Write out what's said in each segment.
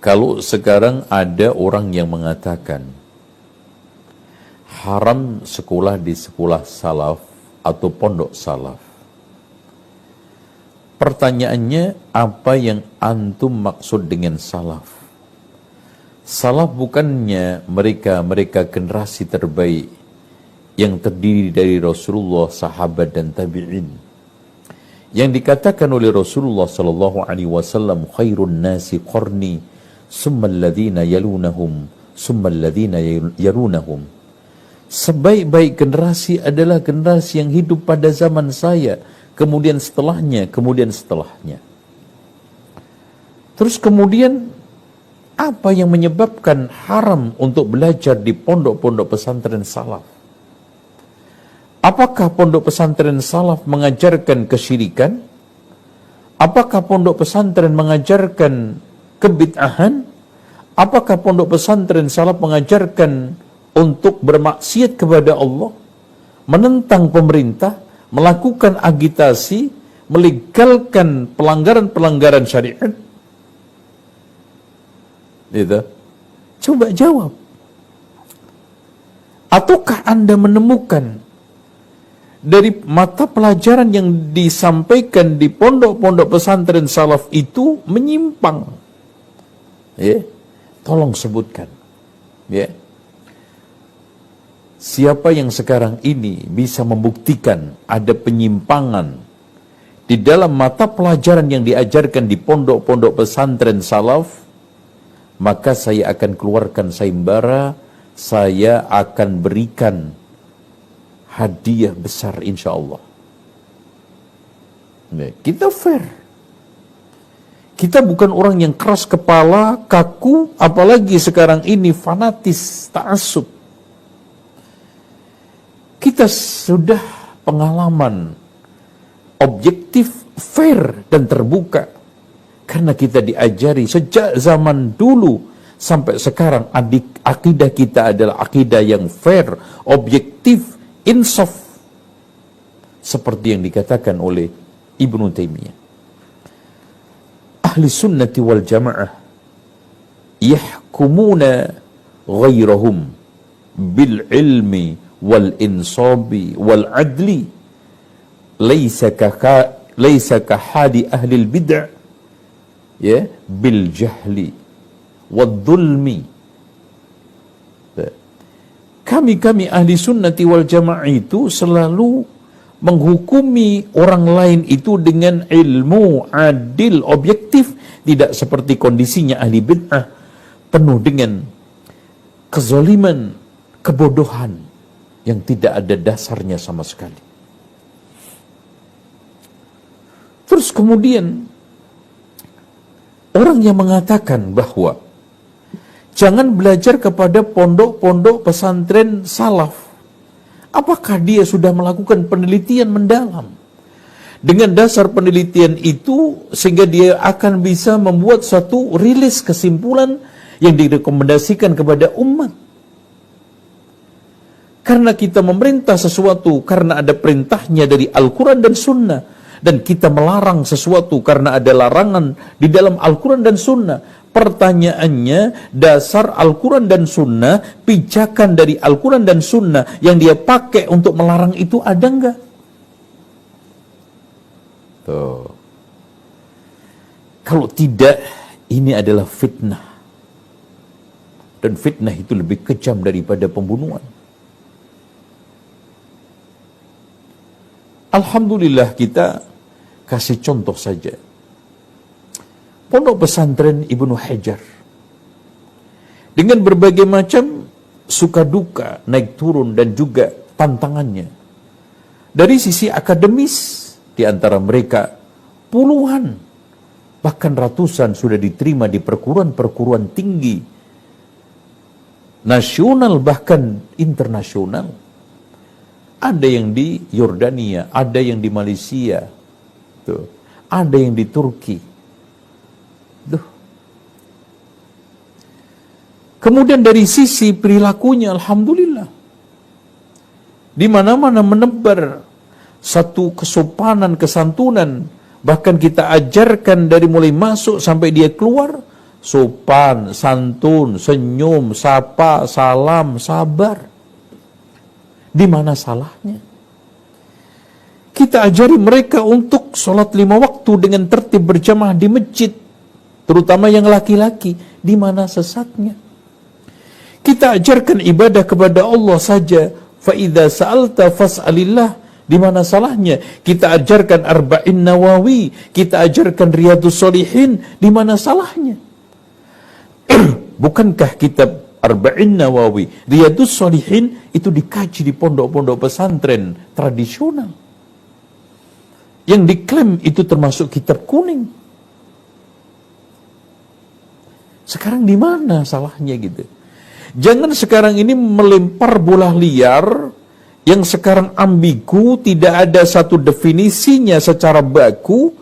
Kalau sekarang ada orang yang mengatakan haram sekolah di sekolah salaf atau pondok salaf, pertanyaannya, apa yang antum maksud dengan salaf? Salaf bukannya mereka generasi terbaik yang terdiri dari Rasulullah, sahabat dan tabi'in. Yang dikatakan oleh Rasulullah sallallahu alaihi wasallam, khairun nasi qarni, summa alladhina yalunahum, summa alladhina yalunahum. Sebaik-baik generasi adalah generasi yang hidup pada zaman saya, kemudian setelahnya, kemudian setelahnya. Terus kemudian apa yang menyebabkan haram untuk belajar di pondok-pondok pesantren salaf? Apakah pondok pesantren salaf mengajarkan kesyirikan? Apakah pondok pesantren mengajarkan kebid'ahan? Apakah pondok pesantren salaf mengajarkan untuk bermaksiat kepada Allah, menentang pemerintah, melakukan agitasi, melegalkan pelanggaran-pelanggaran syariat? Gitu. Coba jawab. Ataukah Anda menemukan dari mata pelajaran yang disampaikan di pondok-pondok pesantren salaf itu menyimpang? Ya, tolong sebutkan. Ya. Siapa yang sekarang ini bisa membuktikan ada penyimpangan di dalam mata pelajaran yang diajarkan di pondok-pondok pesantren salaf, maka saya akan keluarkan sayembara, saya akan berikan hadiah besar insya Allah. Kita fair. Kita bukan orang yang keras kepala, kaku, apalagi sekarang ini fanatis, ta'assub. Kita sudah pengalaman objektif, fair dan terbuka. Karena kita diajari sejak zaman dulu sampai sekarang, akidah kita adalah akidah yang fair, objektif, insaf, seperti yang dikatakan oleh Ibnu Taimiyah. Ahli sunnati wal jamaah yahkumuna ghairahum bil ilmi wal insabi wal adli, laysa ka hadi ahli al bid'ah ya bil jahli wad dhulmi. Kami ahli sunnati wal jamaah itu selalu menghukumi orang lain itu dengan ilmu, adil, objektif, tidak seperti kondisinya ahli bid'ah, penuh dengan kezaliman, kebodohan yang tidak ada dasarnya sama sekali. Terus kemudian orang yang mengatakan bahwa jangan belajar kepada pondok-pondok pesantren salaf. Apakah dia sudah melakukan penelitian mendalam? Dengan dasar penelitian itu, sehingga dia akan bisa membuat satu rilis kesimpulan yang direkomendasikan kepada umat. Karena kita memerintah sesuatu karena ada perintahnya dari Al-Quran dan Sunnah, dan kita melarang sesuatu karena ada larangan di dalam Al-Quran dan Sunnah. Pertanyaannya, dasar Al-Quran dan Sunnah, pijakan dari Al-Quran dan Sunnah yang dia pakai untuk melarang itu ada enggak? Tuh. Kalau tidak, ini adalah fitnah. Dan fitnah itu lebih kejam daripada pembunuhan. Alhamdulillah, kita kasih contoh saja. Pondok pesantren Ibnu Hajar dengan berbagai macam suka duka, naik turun dan juga tantangannya. Dari sisi akademis, di antara mereka puluhan bahkan ratusan sudah diterima di perguruan-perguruan tinggi nasional bahkan internasional. Ada yang di Yordania, ada yang di Malaysia, tuh, ada yang di Turki. Kemudian dari sisi perilakunya, alhamdulillah, di mana-mana menebar satu kesopanan, kesantunan. Bahkan kita ajarkan dari mulai masuk sampai dia keluar, sopan, santun, senyum, sapa, salam, sabar. Di mana salahnya? Kita ajari mereka untuk sholat 5 waktu dengan tertib berjamaah di masjid, terutama yang laki-laki. Di mana sesatnya? Kita ajarkan ibadah kepada Allah saja. Fa idza sa'alta fas'alillah. Di mana salahnya? Kita ajarkan Arba'in Nawawi, kita ajarkan Riyadhus Shalihin. Di mana salahnya? Bukankah kitab Arba'in Nawawi, Riyadhus Shalihin itu dikaji di pondok-pondok pesantren tradisional? Yang diklaim itu termasuk kitab kuning. Sekarang di mana salahnya gitu? Jangan sekarang ini melempar bola liar yang sekarang ambigu, tidak ada satu definisinya secara baku.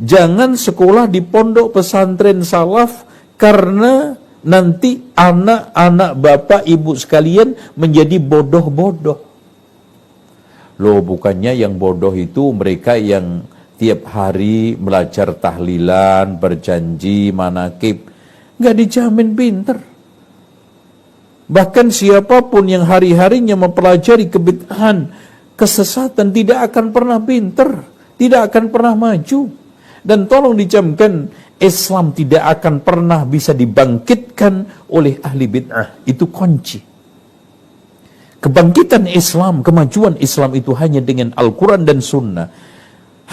Jangan sekolah di pondok pesantren salaf karena nanti anak-anak bapak ibu sekalian menjadi bodoh-bodoh. Loh, bukannya yang bodoh itu mereka yang tiap hari belajar tahlilan, berjanji, manakib. Nggak dijamin pinter. Bahkan siapapun yang hari-harinya mempelajari kebid'ahan, kesesatan, tidak akan pernah pinter, tidak akan pernah maju. Dan tolong dicamkan, Islam tidak akan pernah bisa dibangkitkan oleh ahli bid'ah. Itu kunci. Kebangkitan Islam, kemajuan Islam itu hanya dengan Al-Quran dan Sunnah.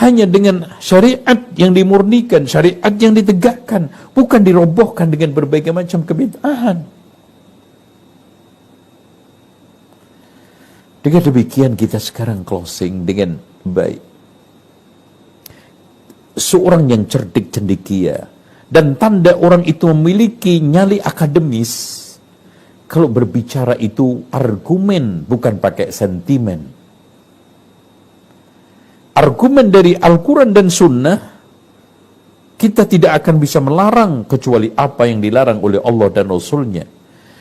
Hanya dengan syariat yang dimurnikan, syariat yang ditegakkan. Bukan dirobohkan dengan berbagai macam kebid'ahan. Dengan demikian kita sekarang closing dengan baik. Seorang yang cerdik cendekia dan tanda orang itu memiliki nyali akademis. Kalau berbicara itu argumen, bukan pakai sentimen. Argumen dari Al-Quran dan Sunnah, kita tidak akan bisa melarang kecuali apa yang dilarang oleh Allah dan Rasulnya.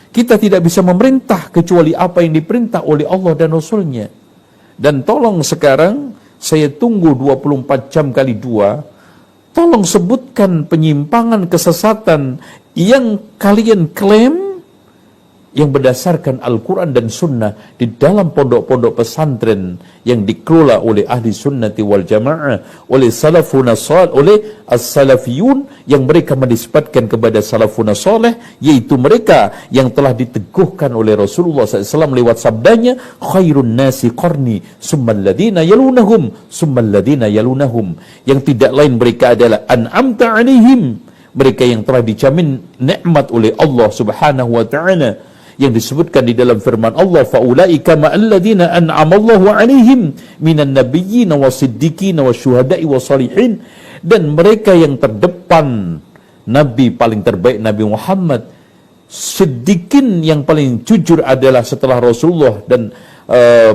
Kita tidak bisa memerintah kecuali apa yang diperintah oleh Allah dan Rasulnya. Dan tolong sekarang, saya tunggu 24 jam kali 2, tolong sebutkan penyimpangan kesesatan yang kalian klaim yang berdasarkan Al-Quran dan Sunnah di dalam pondok-pondok pesantren yang dikelola oleh ahli sunnati wal jamaah, oleh salafuna salih, oleh as-salafiyun, yang mereka menisbatkan kepada salafuna salih, yaitu mereka yang telah diteguhkan oleh Rasulullah SAW lewat sabdanya, khairun nasi qarni summal ladina yalunahum summal ladina yalunahum, yang tidak lain mereka adalah an'amta alaihim, mereka yang telah dijamin nikmat oleh Allah Subhanahu wa ta'ala, yang disebutkan di dalam firman Allah, faulaika ma'alladina an'amallahu alaihim minan nabiyyin wasiddiqin wasyuhada'i wassalihin, dan mereka yang terdepan, nabi paling terbaik Nabi Muhammad, siddiqin yang paling jujur adalah setelah Rasulullah, dan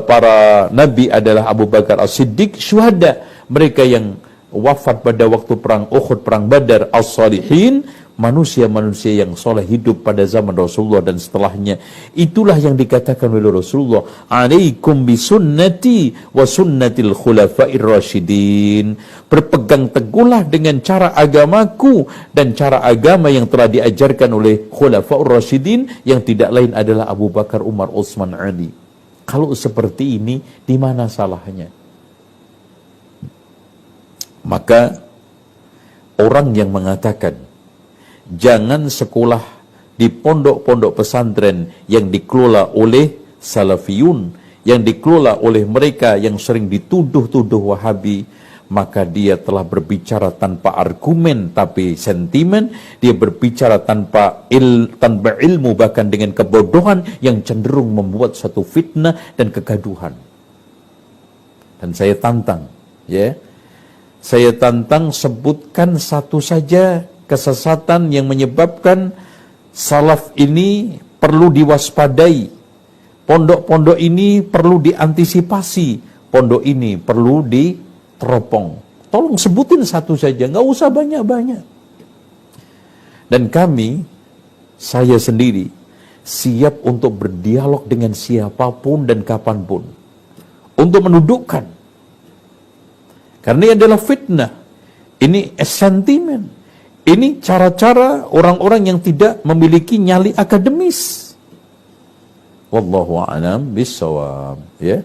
para nabi adalah Abu Bakar As-Siddiq, syuhada mereka yang wafat pada waktu perang Uhud, perang Badar, as-salihin manusia-manusia yang soleh hidup pada zaman Rasulullah dan setelahnya. Itulah yang dikatakan oleh Rasulullah, alaikum bisunnati wa sunnatil khulafa'ir rasyidin, berpegang teguhlah dengan cara agamaku dan cara agama yang telah diajarkan oleh khulafa'ur rasyidin, yang tidak lain adalah Abu Bakar, Umar, Utsman, Ali. Kalau seperti ini, di mana salahnya? Maka orang yang mengatakan jangan sekolah di pondok-pondok pesantren yang dikelola oleh salafiyun, yang dikelola oleh mereka yang sering dituduh-tuduh Wahabi, maka dia telah berbicara tanpa argumen tapi sentimen, dia berbicara tanpa ilmu, bahkan dengan kebodohan yang cenderung membuat satu fitnah dan kegaduhan. Dan saya tantang, saya tantang, sebutkan satu saja kesesatan yang menyebabkan salaf ini perlu diwaspadai, pondok-pondok ini perlu diantisipasi, pondok ini perlu diteropong. Tolong sebutin satu saja, nggak usah banyak-banyak. Dan kami, saya sendiri, siap untuk berdialog dengan siapapun dan kapanpun untuk menundukkan. Karena ini adalah fitnah, ini sentimen, Ini cara-cara orang-orang yang tidak memiliki nyali akademis. Wallahu a'lam bishawab. Ya.